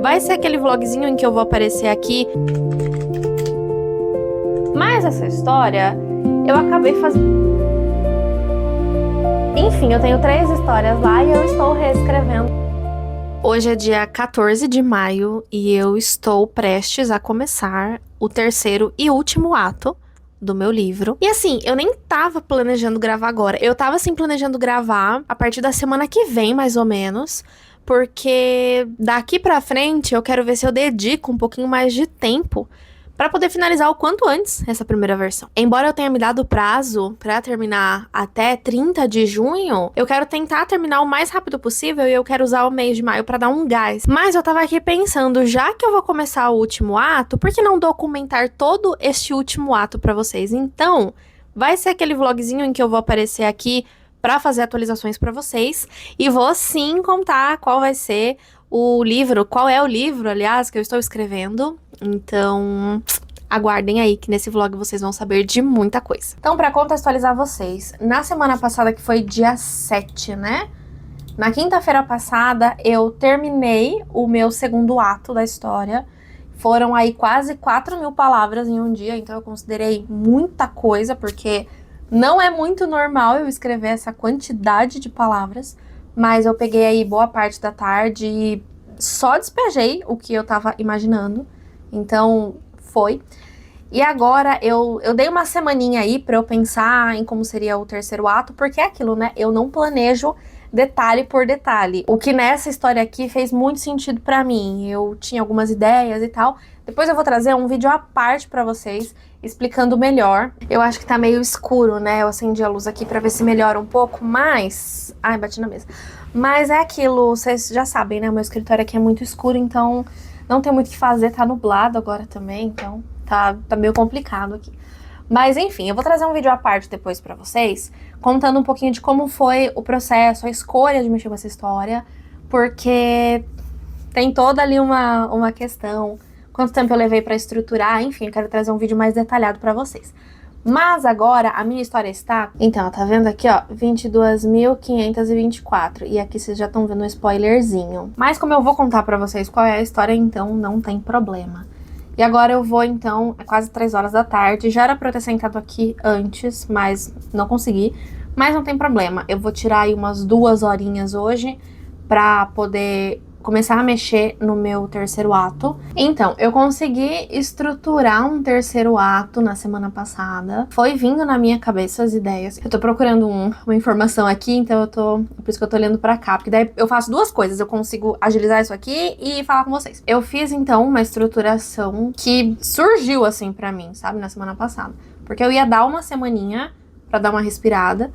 Vai ser aquele vlogzinho em que eu vou aparecer aqui. Mas essa história, eu acabei fazendo... Enfim, eu tenho 3 histórias lá e eu estou reescrevendo. Hoje é dia 14 de maio e eu estou prestes a começar o terceiro e último ato do meu livro. E assim, eu nem tava planejando gravar agora. Eu tava assim planejando gravar a partir da semana que vem, mais ou menos. Porque daqui pra frente eu quero ver se eu dedico um pouquinho mais de tempo pra poder finalizar o quanto antes essa primeira versão. Embora eu tenha me dado prazo pra terminar até 30 de junho, eu quero tentar terminar o mais rápido possível e eu quero usar o mês de maio pra dar um gás. Mas eu tava aqui pensando, já que eu vou começar o último ato, por que não documentar todo este último ato pra vocês? Então, vai ser aquele vlogzinho em que eu vou aparecer aqui pra fazer atualizações pra vocês e vou sim contar qual vai ser o livro, qual é o livro, aliás, que eu estou escrevendo. Então, aguardem aí que nesse vlog vocês vão saber de muita coisa. Então, pra contextualizar vocês, na semana passada, que foi dia 7, né? Na quinta-feira passada, eu terminei o meu segundo ato da história. Foram aí quase 4.000 palavras em um dia, então eu considerei muita coisa, porque não é muito normal eu escrever essa quantidade de palavras. Mas eu peguei aí boa parte da tarde e só despejei o que eu tava imaginando. Então, foi. E agora eu dei uma semaninha aí pra eu pensar em como seria o terceiro ato, porque é aquilo, né? Eu não planejo detalhe por detalhe. O que nessa história aqui fez muito sentido pra mim. Eu tinha algumas ideias e tal. Depois eu vou trazer um vídeo à parte pra vocês, explicando melhor. Eu acho que tá meio escuro, né? Eu acendi a luz aqui pra ver se melhora um pouco, mas... Ai, bati na mesa. Mas é aquilo, vocês já sabem, né? O meu escritório aqui é muito escuro, então não tem muito o que fazer. Tá nublado agora também, então tá meio complicado aqui. Mas enfim, eu vou trazer um vídeo à parte depois pra vocês, contando um pouquinho de como foi o processo, a escolha de mexer com essa história, porque tem toda ali uma questão, quanto tempo eu levei pra estruturar, enfim, eu quero trazer um vídeo mais detalhado pra vocês. Mas agora a minha história está... Então, tá vendo aqui, ó, 22.524. E aqui vocês já estão vendo um spoilerzinho. Mas como eu vou contar pra vocês qual é a história, então não tem problema. E agora eu vou, então, é quase 3 horas da tarde. Já era pra eu ter sentado aqui antes, mas não consegui. Mas não tem problema. Eu vou tirar aí umas 2 horinhas hoje pra poder começar a mexer no meu terceiro ato. Então, eu consegui estruturar um terceiro ato na semana passada. Foi vindo na minha cabeça as ideias. Eu tô procurando uma informação aqui, então por isso que eu tô olhando pra cá, porque daí eu faço 2 coisas. Eu consigo agilizar isso aqui e falar com vocês. Eu fiz, então, uma estruturação que surgiu, assim, pra mim, sabe, na semana passada. Porque eu ia dar uma semaninha pra dar uma respirada.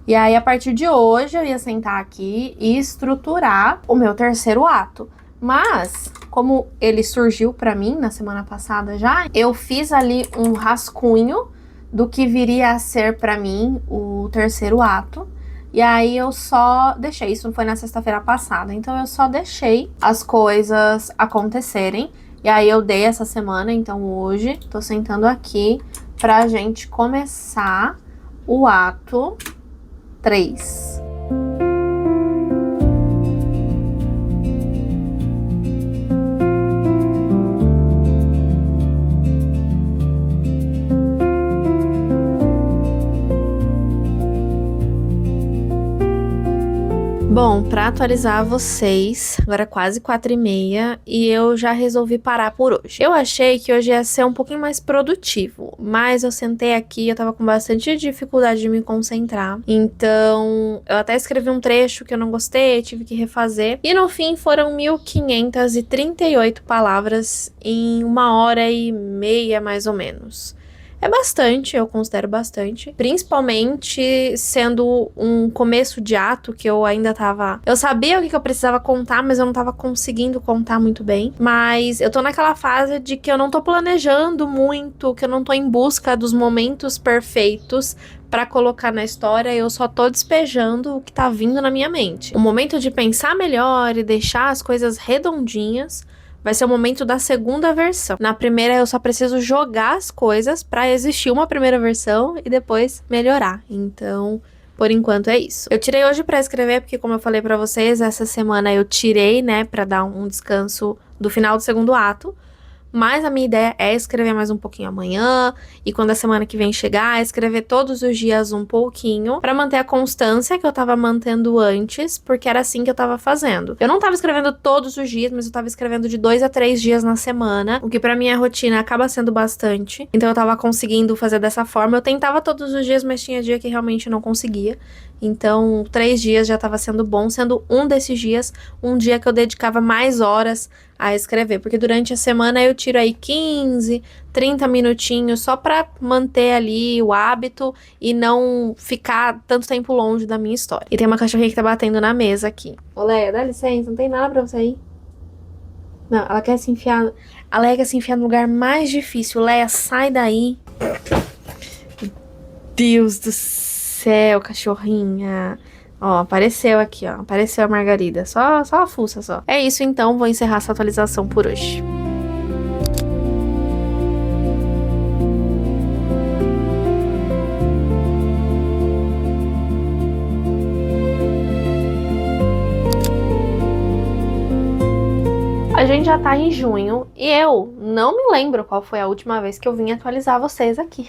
E aí, a partir de hoje, eu ia sentar aqui e estruturar o meu terceiro ato. Mas, como ele surgiu pra mim na semana passada já, eu fiz ali um rascunho do que viria a ser pra mim o terceiro ato. E aí, eu só deixei, isso foi na sexta-feira passada, então eu só deixei as coisas acontecerem. E aí, eu dei essa semana, então hoje, tô sentando aqui pra gente começar o ato 3. Bom, pra atualizar vocês, agora é quase 4h30 e eu já resolvi parar por hoje. Eu achei que hoje ia ser um pouquinho mais produtivo, mas eu sentei aqui e eu tava com bastante dificuldade de me concentrar. Então, eu até escrevi um trecho que eu não gostei, tive que refazer. E no fim foram 1.538 palavras em 1h30, mais ou menos. É bastante, eu considero bastante. Principalmente sendo um começo de ato que eu ainda tava... Eu sabia o que eu precisava contar, mas eu não tava conseguindo contar muito bem. Mas eu tô naquela fase de que eu não tô planejando muito, que eu não tô em busca dos momentos perfeitos pra colocar na história, eu só tô despejando o que tá vindo na minha mente. O momento de pensar melhor e deixar as coisas redondinhas vai ser o momento da segunda versão. Na primeira eu só preciso jogar as coisas pra existir uma primeira versão e depois melhorar. Então Por enquanto é isso. Eu tirei hoje pra escrever, porque como eu falei pra vocês, essa semana eu tirei, né, pra dar um descanso do final do segundo ato. Mas a minha ideia é escrever mais um pouquinho amanhã, e quando a semana que vem chegar, escrever todos os dias um pouquinho, pra manter a constância que eu tava mantendo antes, porque era assim que eu tava fazendo. Eu não tava escrevendo todos os dias, mas eu tava escrevendo de 2 a 3 dias na semana, o que pra minha rotina acaba sendo bastante. Então eu tava conseguindo fazer dessa forma. Eu tentava todos os dias, mas tinha dia que realmente não conseguia. Então, 3 dias já tava sendo bom, sendo um desses dias, um dia que eu dedicava mais horas a escrever, porque durante a semana eu tiro aí 15, 30 minutinhos só pra manter ali o hábito e não ficar tanto tempo longe da minha história. E tem uma cachorrinha que tá batendo na mesa aqui. Ô, Leia, dá licença, não tem nada pra você ir? Não, ela quer se enfiar. A Leia quer se enfiar no lugar mais difícil. Leia, sai daí. Deus do céu, cachorrinha. Ó, apareceu aqui, ó. Apareceu a Margarida. Só a fuça, só. É isso, então. Vou encerrar essa atualização por hoje. A gente já tá em junho e eu não me lembro qual foi a última vez que eu vim atualizar vocês aqui.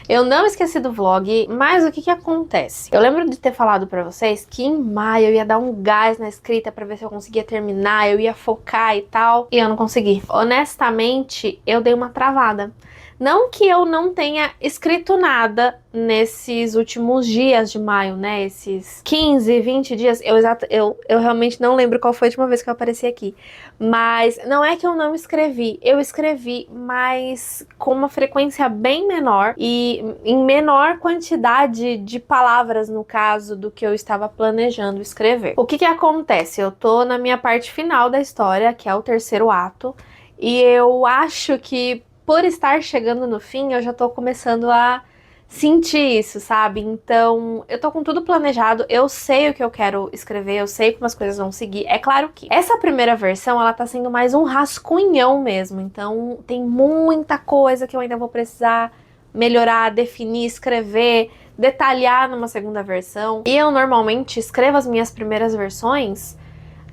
Eu não esqueci do vlog, mas o que acontece? Eu lembro de ter falado pra vocês que em maio eu ia dar um gás na escrita pra ver se eu conseguia terminar, eu ia focar e tal, e eu não consegui. Honestamente, eu dei uma travada. Não que eu não tenha escrito nada nesses últimos dias de maio, né? Esses 15, 20 dias. Eu realmente não lembro qual foi a última vez que eu apareci aqui. Mas não é que eu não escrevi. Eu escrevi, mas com uma frequência bem menor e em menor quantidade de palavras, no caso, do que eu estava planejando escrever. O que acontece? Eu tô na minha parte final da história, que é o terceiro ato, e eu acho que por estar chegando no fim, eu já tô começando a sentir isso, sabe? Então, eu tô com tudo planejado, eu sei o que eu quero escrever, eu sei como as coisas vão seguir. É claro que essa primeira versão, ela tá sendo mais um rascunhão mesmo, então tem muita coisa que eu ainda vou precisar melhorar, definir, escrever, detalhar numa segunda versão. E eu normalmente escrevo as minhas primeiras versões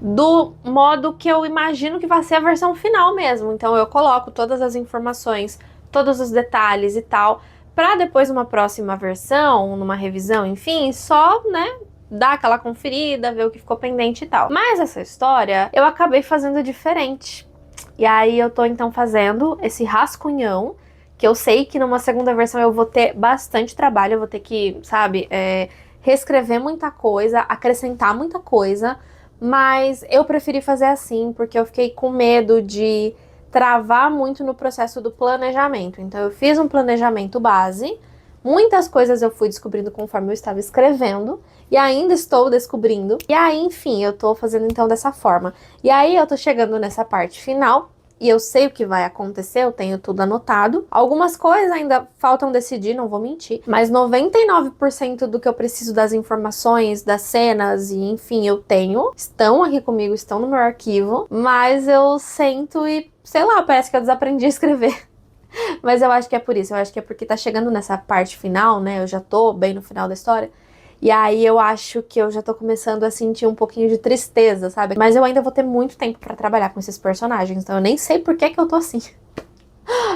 do modo que eu imagino que vai ser a versão final mesmo. Então eu coloco todas as informações, todos os detalhes e tal, pra depois numa próxima versão, numa revisão, enfim, só, né, dar aquela conferida, ver o que ficou pendente e tal. Mas essa história eu acabei fazendo diferente. E aí eu tô então fazendo esse rascunhão, que eu sei que numa segunda versão eu vou ter bastante trabalho, eu vou ter que, sabe, reescrever muita coisa, acrescentar muita coisa. Mas eu preferi fazer assim, porque eu fiquei com medo de travar muito no processo do planejamento. Então eu fiz um planejamento base, muitas coisas eu fui descobrindo conforme eu estava escrevendo, e ainda estou descobrindo. E aí, enfim, eu tô fazendo então dessa forma. E aí eu tô chegando nessa parte final, e eu sei o que vai acontecer, eu tenho tudo anotado. Algumas coisas ainda faltam decidir, não vou mentir, mas 99% do que eu preciso das informações, das cenas e enfim, eu tenho. Estão aqui comigo, estão no meu arquivo, mas eu sento e, sei lá, parece que eu desaprendi a escrever. Mas eu acho que é por isso, eu acho que é porque tá chegando nessa parte final, né, eu já tô bem no final da história. E aí eu acho que eu já tô começando a sentir um pouquinho de tristeza, sabe? Mas eu ainda vou ter muito tempo pra trabalhar com esses personagens, então eu nem sei por que eu tô assim.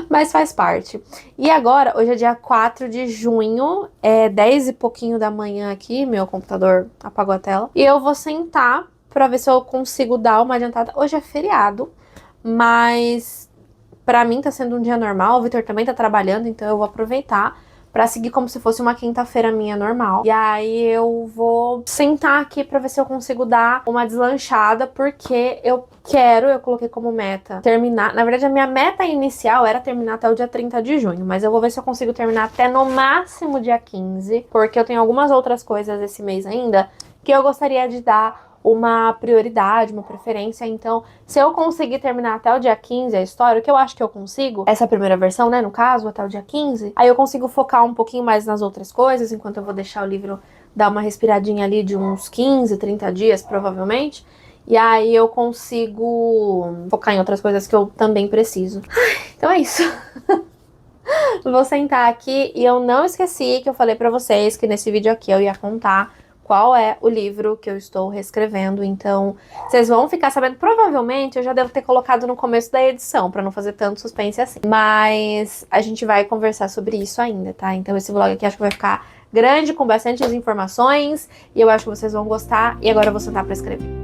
Mas faz parte. E agora, hoje é dia 4 de junho, é 10 e pouquinho da manhã aqui, meu computador apagou a tela. E eu vou sentar pra ver se eu consigo dar uma adiantada. Hoje é feriado, mas pra mim tá sendo um dia normal, o Vitor também tá trabalhando, então eu vou aproveitar pra seguir como se fosse uma quinta-feira minha normal. E aí eu vou sentar aqui pra ver se eu consigo dar uma deslanchada, porque eu coloquei como meta terminar. Na verdade, a minha meta inicial era terminar até o dia 30 de junho, mas eu vou ver se eu consigo terminar até no máximo dia 15, porque eu tenho algumas outras coisas esse mês ainda que eu gostaria de dar uma prioridade, uma preferência. Então, se eu conseguir terminar até o dia 15 a história, o que eu acho que eu consigo, essa primeira versão, né, no caso, até o dia 15, aí eu consigo focar um pouquinho mais nas outras coisas, enquanto eu vou deixar o livro dar uma respiradinha ali de uns 15, 30 dias, provavelmente, e aí eu consigo focar em outras coisas que eu também preciso. Então é isso. Vou sentar aqui e eu não esqueci que eu falei pra vocês que nesse vídeo aqui eu ia contar qual é o livro que eu estou reescrevendo. Então, vocês vão ficar sabendo. Provavelmente eu já devo ter colocado no começo da edição, pra não fazer tanto suspense assim. Mas a gente vai conversar sobre isso ainda, tá? Então esse vlog aqui acho que vai ficar grande, com bastantes informações. E eu acho que vocês vão gostar. E agora eu vou sentar pra escrever.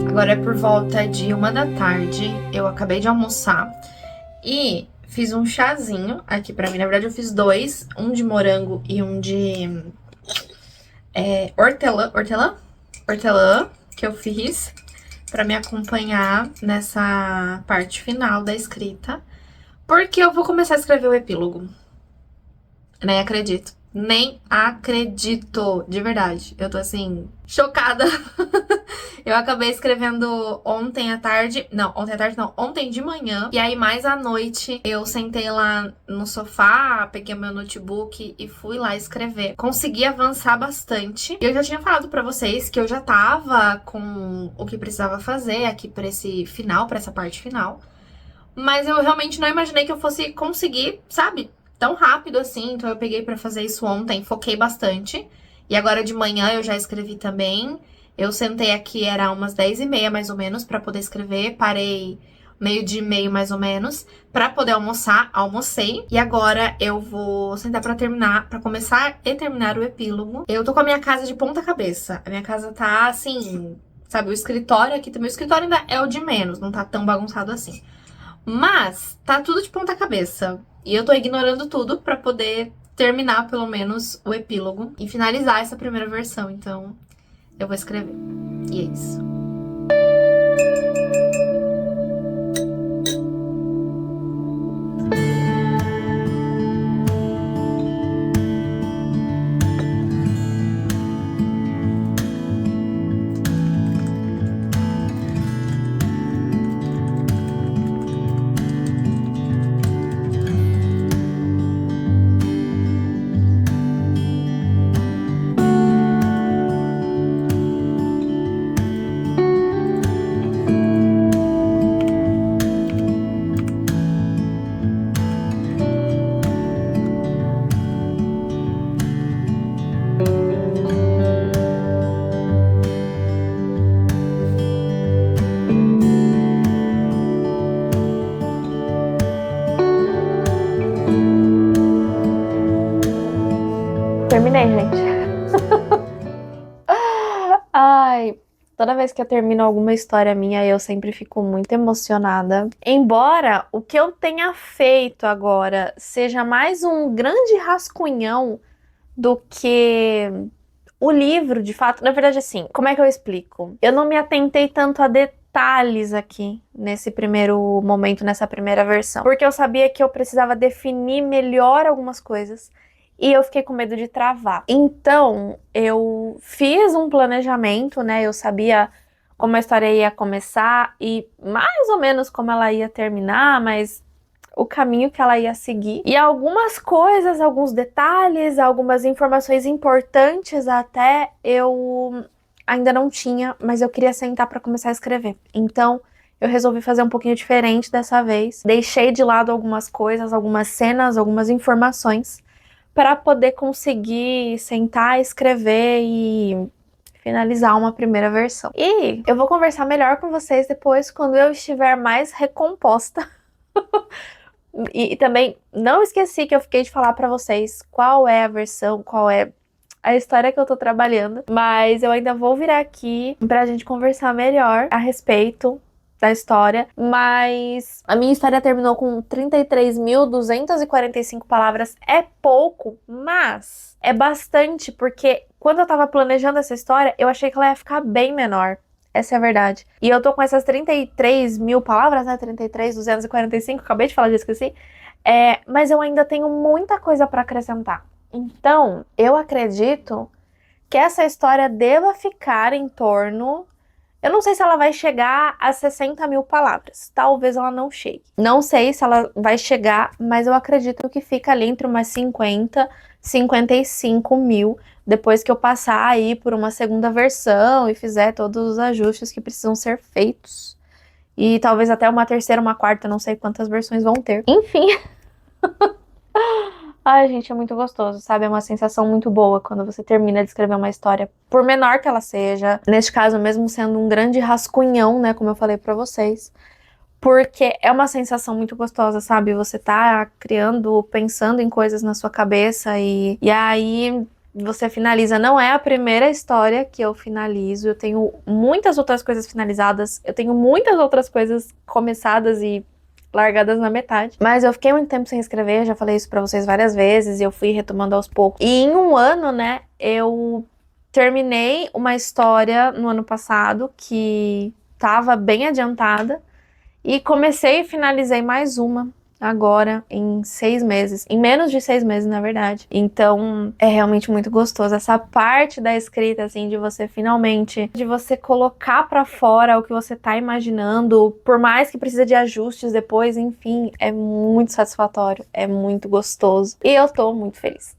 Agora é por volta de 1 da tarde, eu acabei de almoçar e fiz um chazinho aqui pra mim. Na verdade eu fiz dois, um de morango e um de hortelã que eu fiz pra me acompanhar nessa parte final da escrita, porque eu vou começar a escrever o epílogo. Nem acredito, de verdade. Eu tô assim, chocada. Eu acabei escrevendo ontem à tarde, não, ontem de manhã. E aí mais à noite eu sentei lá no sofá, peguei meu notebook e fui lá escrever. Consegui avançar bastante. Eu já tinha falado pra vocês que eu já tava com o que precisava fazer aqui pra esse final, pra essa parte final. Mas eu realmente não imaginei que eu fosse conseguir, sabe, tão rápido assim. Então eu peguei pra fazer isso ontem, foquei bastante. E agora de manhã eu já escrevi também. Eu sentei aqui, era umas 10h30 mais ou menos, pra poder escrever. Parei 12h30 mais ou menos, pra poder almoçar. Almocei. E agora eu vou sentar pra terminar, pra começar e terminar o epílogo. Eu tô com a minha casa de ponta cabeça. A minha casa tá assim, sabe, o escritório aqui também. O escritório ainda é o de menos, não tá tão bagunçado assim. Mas tá tudo de ponta cabeça. E eu tô ignorando tudo pra poder terminar, pelo menos, o epílogo e finalizar essa primeira versão. Então, eu vou escrever. E é isso. Terminei, gente. Ai, toda vez que eu termino alguma história minha, eu sempre fico muito emocionada. Embora o que eu tenha feito agora seja mais um grande rascunhão do que o livro, de fato. Na verdade, assim, como é que eu explico? Eu não me atentei tanto a detalhes aqui nesse primeiro momento, nessa primeira versão, porque eu sabia que eu precisava definir melhor algumas coisas. E eu fiquei com medo de travar. Então, eu fiz um planejamento, né? Eu sabia como a história ia começar e mais ou menos como ela ia terminar, mas o caminho que ela ia seguir. E algumas coisas, alguns detalhes, algumas informações importantes até eu ainda não tinha, mas eu queria sentar para começar a escrever. Então, eu resolvi fazer um pouquinho diferente dessa vez. Deixei de lado algumas coisas, algumas cenas, algumas informações, para poder conseguir sentar, escrever e finalizar uma primeira versão. E eu vou conversar melhor com vocês depois, quando eu estiver mais recomposta E também não esqueci que eu fiquei de falar pra vocês qual é a versão, qual é a história que eu tô trabalhando, mas eu ainda vou virar aqui pra gente conversar melhor a respeito da história, mas a minha história terminou com 33.245 palavras. É pouco, mas é bastante, porque quando eu tava planejando essa história, eu achei que ela ia ficar bem menor. Essa é a verdade. E eu tô com essas 33 mil palavras, né? 33.245, acabei de falar, já esqueci. Mas eu ainda tenho muita coisa pra acrescentar. Então, eu acredito que essa história deva ficar em torno. Eu não sei se ela vai chegar a 60 mil palavras. Talvez ela não chegue. Não sei se ela vai chegar, mas eu acredito que fica ali entre umas 50, 55 mil. Depois que eu passar aí por uma segunda versão e fizer todos os ajustes que precisam ser feitos. E talvez até uma terceira, uma quarta, não sei quantas versões vão ter. Enfim. Ai, gente, é muito gostoso, sabe? É uma sensação muito boa quando você termina de escrever uma história, por menor que ela seja. Neste caso, mesmo sendo um grande rascunhão, né? Como eu falei pra vocês. Porque é uma sensação muito gostosa, sabe? Você tá criando, pensando em coisas na sua cabeça e aí você finaliza. Não é a primeira história que eu finalizo. Eu tenho muitas outras coisas finalizadas. Eu tenho muitas outras coisas começadas e largadas na metade. Mas eu fiquei muito tempo sem escrever, já falei isso pra vocês várias vezes, e eu fui retomando aos poucos. E em um ano, né, eu terminei uma história no ano passado que tava bem adiantada, e comecei e finalizei mais uma agora em 6 meses. Em menos de 6 meses, na verdade. Então, é realmente muito gostoso. Essa parte da escrita, assim, de você finalmente... de você colocar pra fora o que você tá imaginando. Por mais que precise de ajustes depois, enfim. É muito satisfatório. É muito gostoso. E eu tô muito feliz.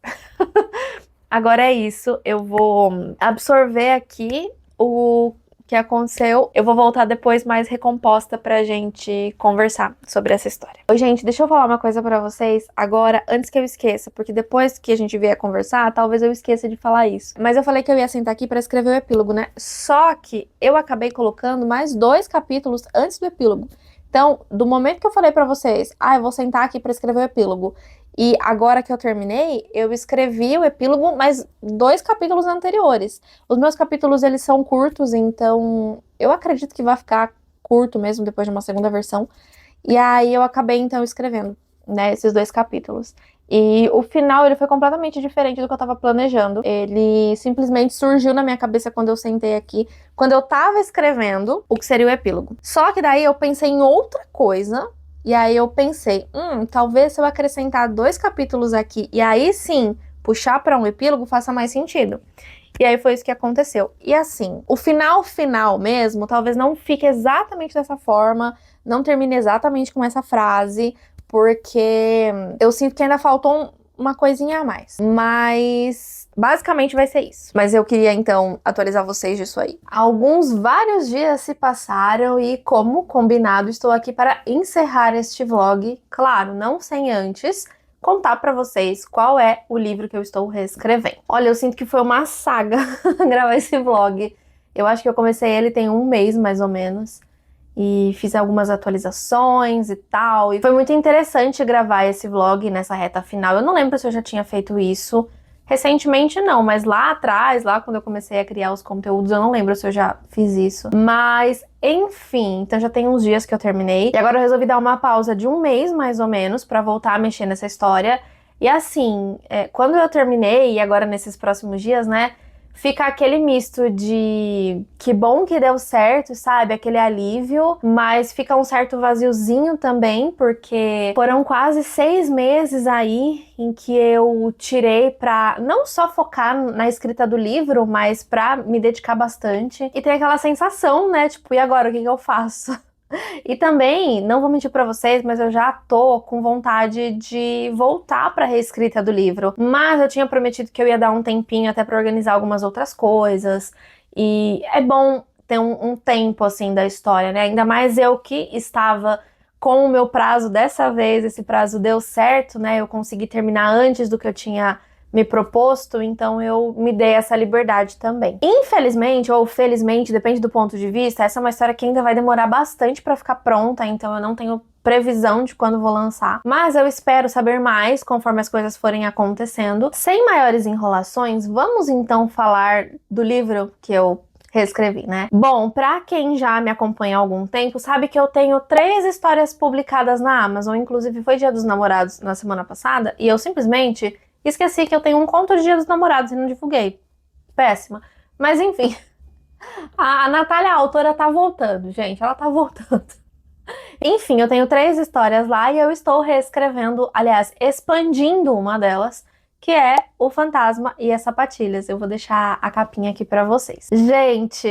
Agora é isso. Eu vou absorver aqui o que aconteceu. Eu vou voltar depois mais recomposta pra gente conversar sobre essa história. Oi, gente, deixa eu falar uma coisa pra vocês agora, antes que eu esqueça, porque depois que a gente vier conversar, talvez eu esqueça de falar isso. Mas eu falei que eu ia sentar aqui pra escrever o epílogo, né? Só que eu acabei colocando mais 2 capítulos antes do epílogo. Então, do momento que eu falei pra vocês, eu vou sentar aqui pra escrever o epílogo, e agora que eu terminei, eu escrevi o epílogo, mas 2 capítulos anteriores. Os meus capítulos, eles são curtos, então eu acredito que vai ficar curto mesmo depois de uma segunda versão. E aí eu acabei, então, escrevendo, né, esses 2 capítulos. E o final, ele foi completamente diferente do que eu tava planejando. Ele simplesmente surgiu na minha cabeça quando eu sentei aqui, quando eu tava escrevendo o que seria o epílogo. Só que daí eu pensei em outra coisa. E aí eu pensei, talvez se eu acrescentar 2 capítulos aqui e aí sim puxar para um epílogo faça mais sentido. E aí foi isso que aconteceu. E assim, o final mesmo, talvez não fique exatamente dessa forma, não termine exatamente com essa frase, porque eu sinto que ainda faltou uma coisinha a mais. Mas basicamente vai ser isso. Mas eu queria então atualizar vocês disso aí. Vários dias se passaram e, como combinado, estou aqui para encerrar este vlog. Claro, não sem antes contar pra vocês qual é o livro que eu estou reescrevendo. Olha, eu sinto que foi uma saga gravar esse vlog. Eu acho que eu comecei ele tem um mês, mais ou menos. E fiz algumas atualizações e tal. E foi muito interessante gravar esse vlog nessa reta final. Eu não lembro se eu já tinha feito isso. Recentemente não, mas lá atrás, lá quando eu comecei a criar os conteúdos, eu não lembro se eu já fiz isso. Mas, enfim, então já tem uns dias que eu terminei. E agora eu resolvi dar uma pausa de um mês, mais ou menos, pra voltar a mexer nessa história. E assim, quando eu terminei, e agora nesses próximos dias, né, fica aquele misto de que bom que deu certo, sabe? Aquele alívio, mas fica um certo vaziozinho também, porque foram quase 6 meses aí em que eu tirei pra não só focar na escrita do livro, mas pra me dedicar bastante. E tem aquela sensação, né? Tipo, e agora, o que que eu faço? E também, não vou mentir pra vocês, mas eu já tô com vontade de voltar pra reescrita do livro. Mas eu tinha prometido que eu ia dar um tempinho até pra organizar algumas outras coisas. E é bom ter um tempo, assim, da história, né? Ainda mais eu que estava com o meu prazo dessa vez, esse prazo deu certo, né? Eu consegui terminar antes do que eu tinha me proposto, então eu me dei essa liberdade também. Infelizmente, ou felizmente, depende do ponto de vista, essa é uma história que ainda vai demorar bastante pra ficar pronta, então eu não tenho previsão de quando vou lançar, mas eu espero saber mais conforme as coisas forem acontecendo. Sem maiores enrolações, vamos então falar do livro que eu reescrevi, né? Bom, pra quem já me acompanha há algum tempo, sabe que eu tenho 3 histórias publicadas na Amazon, inclusive foi Dia dos Namorados na semana passada, e eu simplesmente esqueci que eu tenho um conto de Dia dos Namorados e não divulguei. Péssima. Mas enfim, a Natália, a autora, tá voltando, gente, ela tá voltando. Enfim, eu tenho 3 histórias lá e eu estou reescrevendo, aliás, expandindo uma delas, que é O Fantasma e as Sapatilhas. Eu vou deixar a capinha aqui pra vocês. Gente,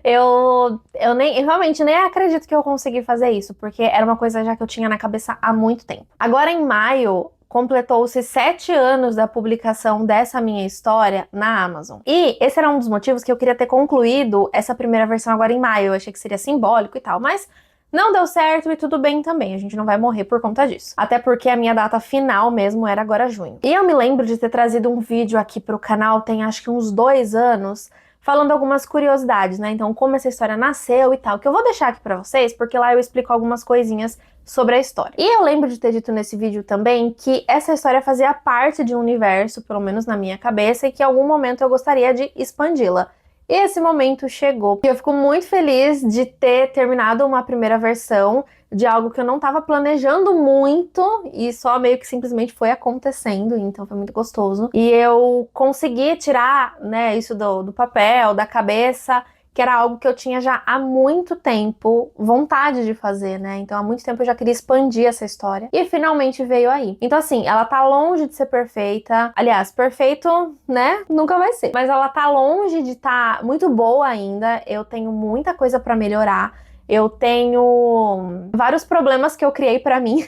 eu realmente nem acredito que eu consegui fazer isso, porque era uma coisa já que eu tinha na cabeça há muito tempo. Agora em maio, completou-se 7 anos da publicação dessa minha história na Amazon. E esse era um dos motivos que eu queria ter concluído essa primeira versão agora em maio. Eu achei que seria simbólico e tal, mas não deu certo e tudo bem também, a gente não vai morrer por conta disso. Até porque a minha data final mesmo era agora junho. E eu me lembro de ter trazido um vídeo aqui pro canal tem acho que uns 2 anos, falando algumas curiosidades, né? Então como essa história nasceu e tal, que eu vou deixar aqui pra vocês, porque lá eu explico algumas coisinhas sobre a história. E eu lembro de ter dito nesse vídeo também que essa história fazia parte de um universo, pelo menos na minha cabeça, e que em algum momento eu gostaria de expandi-la. E esse momento chegou. E eu fico muito feliz de ter terminado uma primeira versão de algo que eu não estava planejando muito e só meio que simplesmente foi acontecendo, então foi muito gostoso. E eu consegui tirar, né, isso do papel, da cabeça, que era algo que eu tinha já há muito tempo vontade de fazer, né? Então há muito tempo eu já queria expandir essa história e finalmente veio aí. Então assim, ela tá longe de ser perfeita. Aliás, perfeito, né? Nunca vai ser. Mas ela tá longe de estar muito boa ainda. Eu tenho muita coisa pra melhorar. Eu tenho vários problemas que eu criei pra mim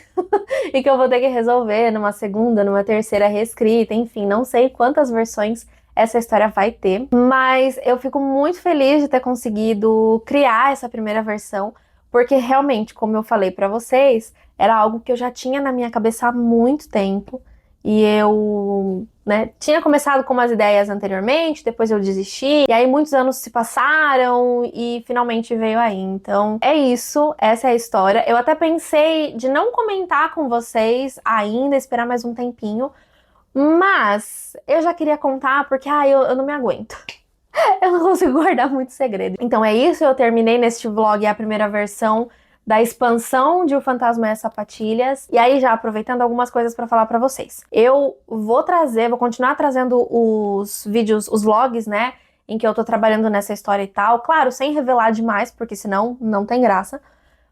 e que eu vou ter que resolver numa segunda, numa terceira reescrita, enfim, não sei quantas versões essa história vai ter, mas eu fico muito feliz de ter conseguido criar essa primeira versão, porque realmente, como eu falei pra vocês, era algo que eu já tinha na minha cabeça há muito tempo, e eu, né, tinha começado com umas ideias anteriormente, depois eu desisti, e aí muitos anos se passaram e finalmente veio aí. Então é isso, essa é a história. Eu até pensei de não comentar com vocês ainda, esperar mais um tempinho, mas eu já queria contar porque, eu não me aguento. Eu não consigo guardar muito segredo. Então é isso, eu terminei neste vlog a primeira versão da expansão de O Fantasma e as Sapatilhas. E aí já aproveitando algumas coisas pra falar pra vocês. Eu vou continuar trazendo os vídeos, os vlogs, né, em que eu tô trabalhando nessa história e tal. Claro, sem revelar demais, porque senão não tem graça.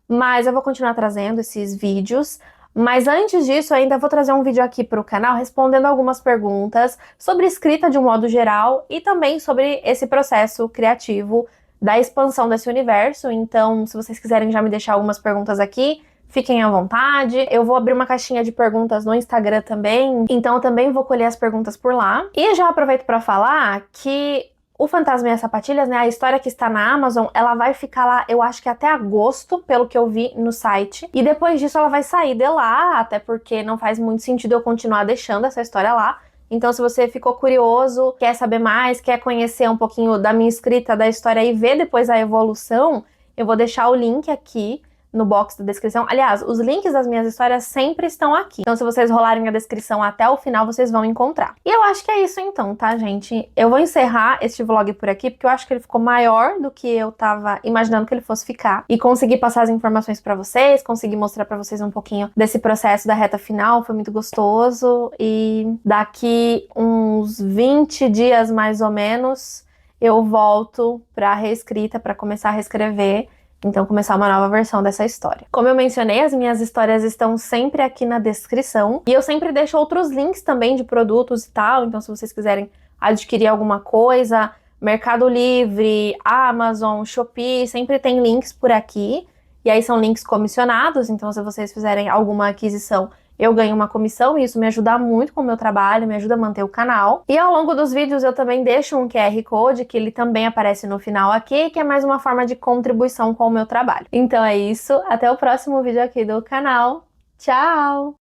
Mas eu vou continuar trazendo esses vídeos. Mas antes disso, eu ainda vou trazer um vídeo aqui para o canal respondendo algumas perguntas sobre escrita de um modo geral e também sobre esse processo criativo da expansão desse universo. Então, se vocês quiserem já me deixar algumas perguntas aqui, fiquem à vontade. Eu vou abrir uma caixinha de perguntas no Instagram também, então eu também vou colher as perguntas por lá. E já aproveito para falar que O Fantasma e as Sapatilhas, né, a história que está na Amazon, ela vai ficar lá, eu acho que até agosto, pelo que eu vi no site. E depois disso ela vai sair de lá, até porque não faz muito sentido eu continuar deixando essa história lá. Então se você ficou curioso, quer saber mais, quer conhecer um pouquinho da minha escrita, da história e ver depois a evolução, eu vou deixar o link aqui no box da descrição. Aliás, os links das minhas histórias sempre estão aqui. Então, se vocês rolarem a descrição até o final, vocês vão encontrar. E eu acho que é isso então, tá, gente? Eu vou encerrar este vlog por aqui, porque eu acho que ele ficou maior do que eu tava imaginando que ele fosse ficar. E consegui passar as informações pra vocês, consegui mostrar pra vocês um pouquinho desse processo da reta final, foi muito gostoso. E daqui uns 20 dias, mais ou menos, eu volto pra reescrita, pra começar a reescrever. Então, começar uma nova versão dessa história. Como eu mencionei, as minhas histórias estão sempre aqui na descrição. E eu sempre deixo outros links também de produtos e tal. Então, se vocês quiserem adquirir alguma coisa, Mercado Livre, Amazon, Shopee, sempre tem links por aqui. E aí são links comissionados. Então, se vocês fizerem alguma aquisição, eu ganho uma comissão e isso me ajuda muito com o meu trabalho, me ajuda a manter o canal. E ao longo dos vídeos eu também deixo um QR Code, que ele também aparece no final aqui, que é mais uma forma de contribuição com o meu trabalho. Então é isso, até o próximo vídeo aqui do canal. Tchau!